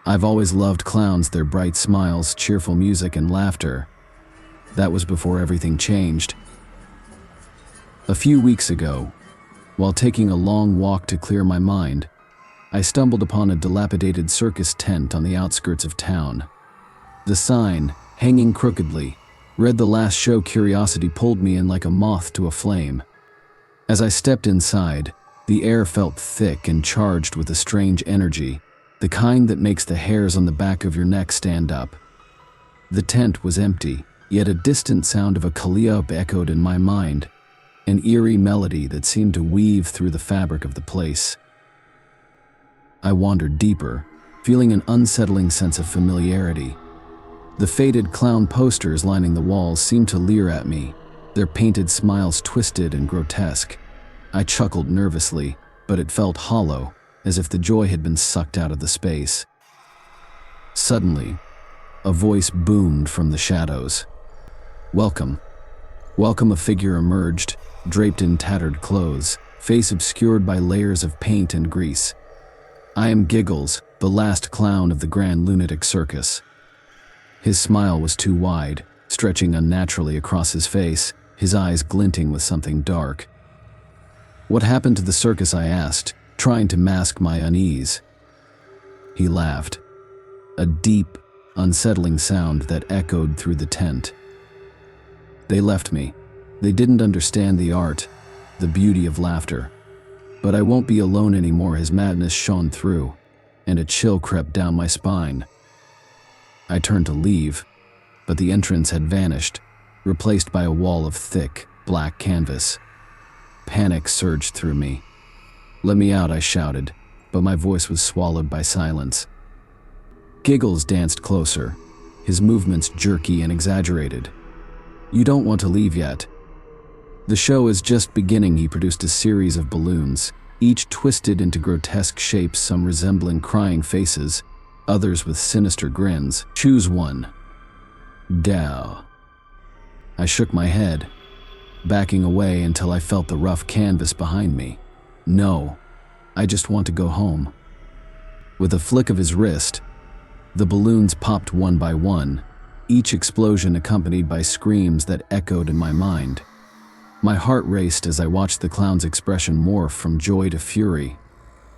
I've always loved clowns, their bright smiles, cheerful music, and laughter. That was before everything changed. A few weeks ago, while taking a long walk to clear my mind, I stumbled upon a dilapidated circus tent on the outskirts of town. The sign, hanging crookedly, read "The Last Show." Curiosity pulled me in like a moth to a flame. As I stepped inside, the air felt thick and charged with a strange energy, the kind that makes the hairs on the back of your neck stand up. The tent was empty, yet a distant sound of a calliope echoed in my mind, an eerie melody that seemed to weave through the fabric of the place. I wandered deeper, feeling an unsettling sense of familiarity. The faded clown posters lining the walls seemed to leer at me, their painted smiles twisted and grotesque. I chuckled nervously, but it felt hollow, as if the joy had been sucked out of the space. Suddenly, a voice boomed from the shadows. "Welcome. Welcome." A figure emerged, draped in tattered clothes, face obscured by layers of paint and grease. "I am Giggles, the last clown of the Grand Lunatic Circus." His smile was too wide, stretching unnaturally across his face, his eyes glinting with something dark. "What happened to the circus?" I asked, trying to mask my unease. He laughed, a deep, unsettling sound that echoed through the tent. "They left me. They didn't understand the art, the beauty of laughter. But I won't be alone anymore." His madness shone through, and a chill crept down my spine. I turned to leave, but the entrance had vanished, replaced by a wall of thick, black canvas. Panic surged through me. "Let me out," I shouted, but my voice was swallowed by silence. Giggles danced closer, his movements jerky and exaggerated. "You don't want to leave yet. The show is just beginning." He produced a series of balloons, each twisted into grotesque shapes, some resembling crying faces, others with sinister grins. "Choose one." "Dow." I shook my head, backing away until I felt the rough canvas behind me. "No, I just want to go home." With a flick of his wrist, the balloons popped one by one, each explosion accompanied by screams that echoed in my mind. My heart raced as I watched the clown's expression morph from joy to fury.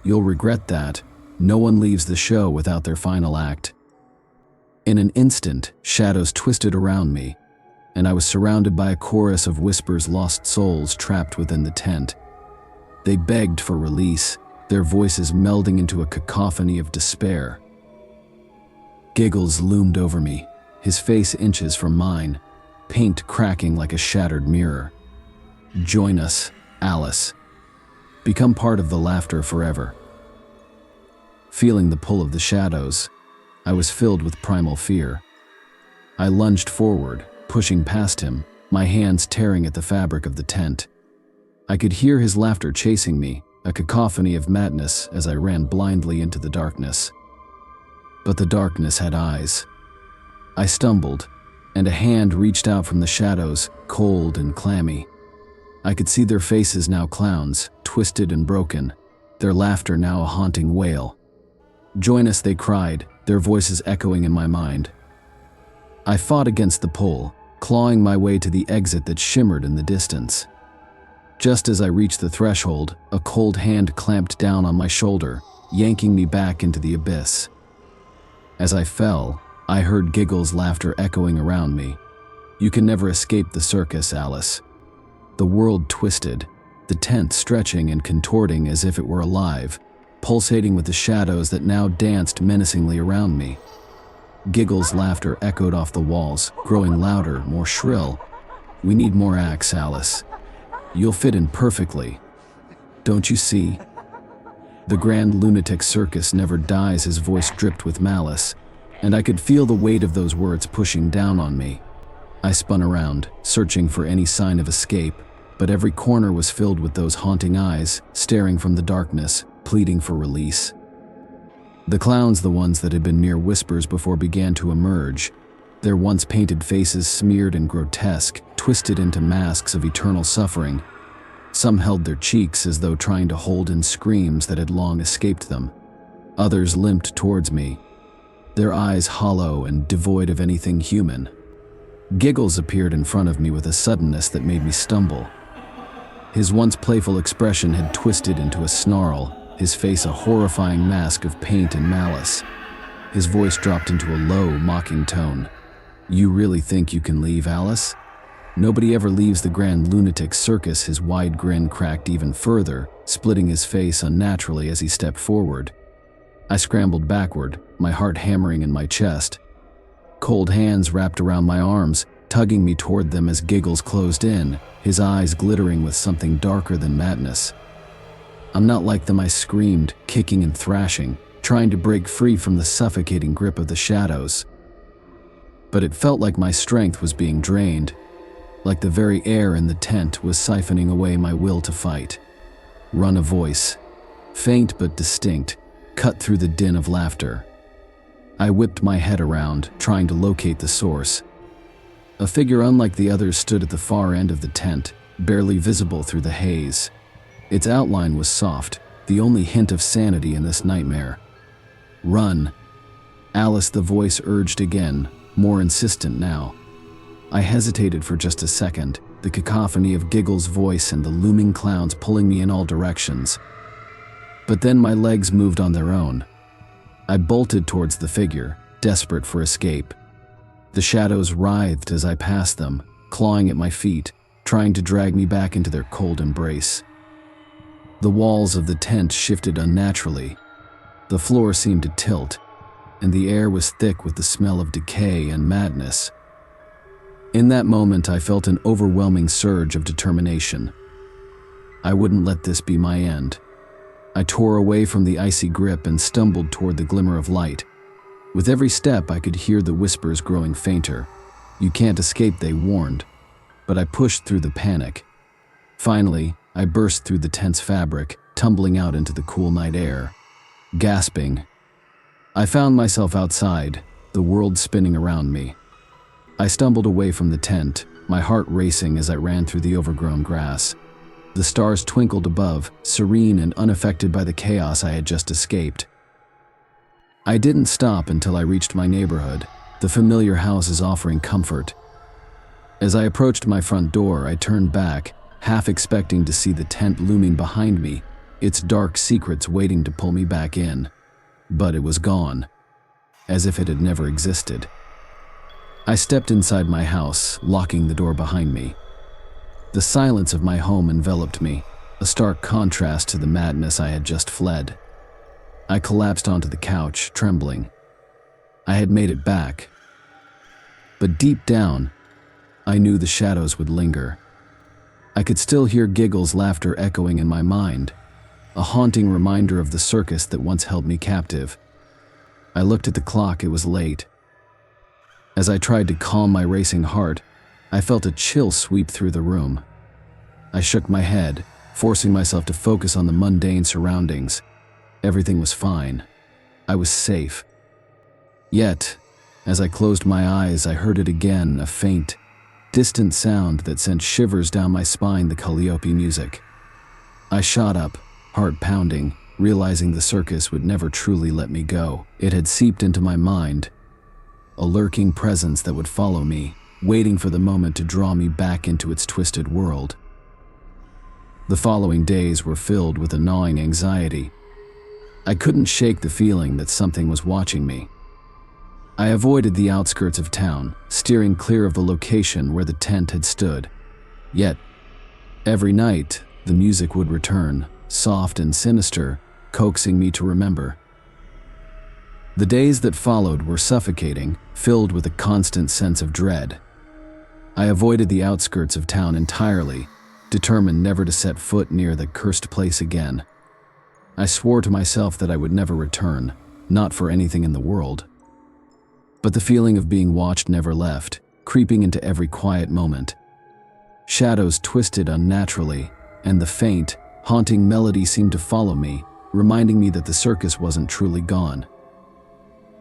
"You'll regret that. No one leaves the show without their final act." In an instant, shadows twisted around me, and I was surrounded by a chorus of whispers, lost souls trapped within the tent. They begged for release, their voices melding into a cacophony of despair. Giggles loomed over me, his face inches from mine, paint cracking like a shattered mirror. "Join us, Alice. Become part of the laughter forever." Feeling the pull of the shadows, I was filled with primal fear. I lunged forward, pushing past him, my hands tearing at the fabric of the tent. I could hear his laughter chasing me, a cacophony of madness as I ran blindly into the darkness. But the darkness had eyes. I stumbled, and a hand reached out from the shadows, cold and clammy. I could see their faces, now clowns, twisted and broken, their laughter now a haunting wail. "Join us," they cried, their voices echoing in my mind. I fought against the pull, clawing my way to the exit that shimmered in the distance. Just as I reached the threshold, a cold hand clamped down on my shoulder, yanking me back into the abyss. As I fell, I heard Giggles' laughter echoing around me. "You can never escape the circus, Alice." The world twisted, the tent stretching and contorting as if it were alive, pulsating with the shadows that now danced menacingly around me. Giggles' laughter echoed off the walls, growing louder, more shrill. "We need more acts, Alice. You'll fit in perfectly. Don't you see? The Grand Lunatic Circus never dies." His voice dripped with malice, and I could feel the weight of those words pushing down on me. I spun around, searching for any sign of escape, but every corner was filled with those haunting eyes, staring from the darkness, pleading for release. The clowns, the ones that had been mere whispers before, began to emerge, their once painted faces smeared and grotesque, twisted into masks of eternal suffering. Some held their cheeks as though trying to hold in screams that had long escaped them. Others limped towards me, their eyes hollow and devoid of anything human. Giggles appeared in front of me with a suddenness that made me stumble. His once playful expression had twisted into a snarl, his face a horrifying mask of paint and malice. His voice dropped into a low, mocking tone. "You really think you can leave, Alice? Nobody ever leaves the Grand Lunatic Circus." His wide grin cracked even further, splitting his face unnaturally as he stepped forward. I scrambled backward, my heart hammering in my chest. Cold hands wrapped around my arms, tugging me toward them as Giggles closed in, his eyes glittering with something darker than madness. "I'm not like them," I screamed, kicking and thrashing, trying to break free from the suffocating grip of the shadows. But it felt like my strength was being drained, like the very air in the tent was siphoning away my will to fight. "Run," a voice, faint but distinct, cut through the din of laughter. I whipped my head around, trying to locate the source. A figure unlike the others stood at the far end of the tent, barely visible through the haze. Its outline was soft, the only hint of sanity in this nightmare. "Run." Alice, the voice urged again, more insistent now. I hesitated for just a second, the cacophony of Giggles' voice and the looming clowns pulling me in all directions. But then my legs moved on their own. I bolted towards the figure, desperate for escape. The shadows writhed as I passed them, clawing at my feet, trying to drag me back into their cold embrace. The walls of the tent shifted unnaturally. The floor seemed to tilt, and the air was thick with the smell of decay and madness. In that moment, I felt an overwhelming surge of determination. I wouldn't let this be my end. I tore away from the icy grip and stumbled toward the glimmer of light. With every step, I could hear the whispers growing fainter. "You can't escape," they warned. But I pushed through the panic. Finally, I burst through the tent's fabric, tumbling out into the cool night air. Gasping, I found myself outside, the world spinning around me. I stumbled away from the tent, my heart racing as I ran through the overgrown grass. The stars twinkled above, serene and unaffected by the chaos I had just escaped. I didn't stop until I reached my neighborhood, the familiar houses offering comfort. As I approached my front door, I turned back, half expecting to see the tent looming behind me, its dark secrets waiting to pull me back in. But it was gone, as if it had never existed. I stepped inside my house, locking the door behind me. The silence of my home enveloped me, a stark contrast to the madness I had just fled. I collapsed onto the couch, trembling. I had made it back. But deep down, I knew the shadows would linger. I could still hear Giggles' laughter echoing in my mind, a haunting reminder of the circus that once held me captive. I looked at the clock, it was late. As I tried to calm my racing heart, I felt a chill sweep through the room. I shook my head, forcing myself to focus on the mundane surroundings. Everything was fine. I was safe. Yet, as I closed my eyes, I heard it again, a faint, distant sound that sent shivers down my spine, the Calliope music. I shot up, heart pounding, realizing the circus would never truly let me go. It had seeped into my mind, a lurking presence that would follow me, waiting for the moment to draw me back into its twisted world. The following days were filled with a gnawing anxiety. I couldn't shake the feeling that something was watching me. I avoided the outskirts of town, steering clear of the location where the tent had stood. Yet, every night, the music would return, soft and sinister, coaxing me to remember. The days that followed were suffocating, filled with a constant sense of dread. I avoided the outskirts of town entirely, determined never to set foot near the cursed place again. I swore to myself that I would never return, not for anything in the world. But the feeling of being watched never left, creeping into every quiet moment. Shadows twisted unnaturally, and the faint, haunting melody seemed to follow me, reminding me that the circus wasn't truly gone.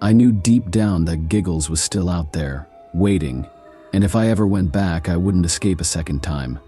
I knew deep down that Giggles was still out there, waiting, and if I ever went back, I wouldn't escape a second time.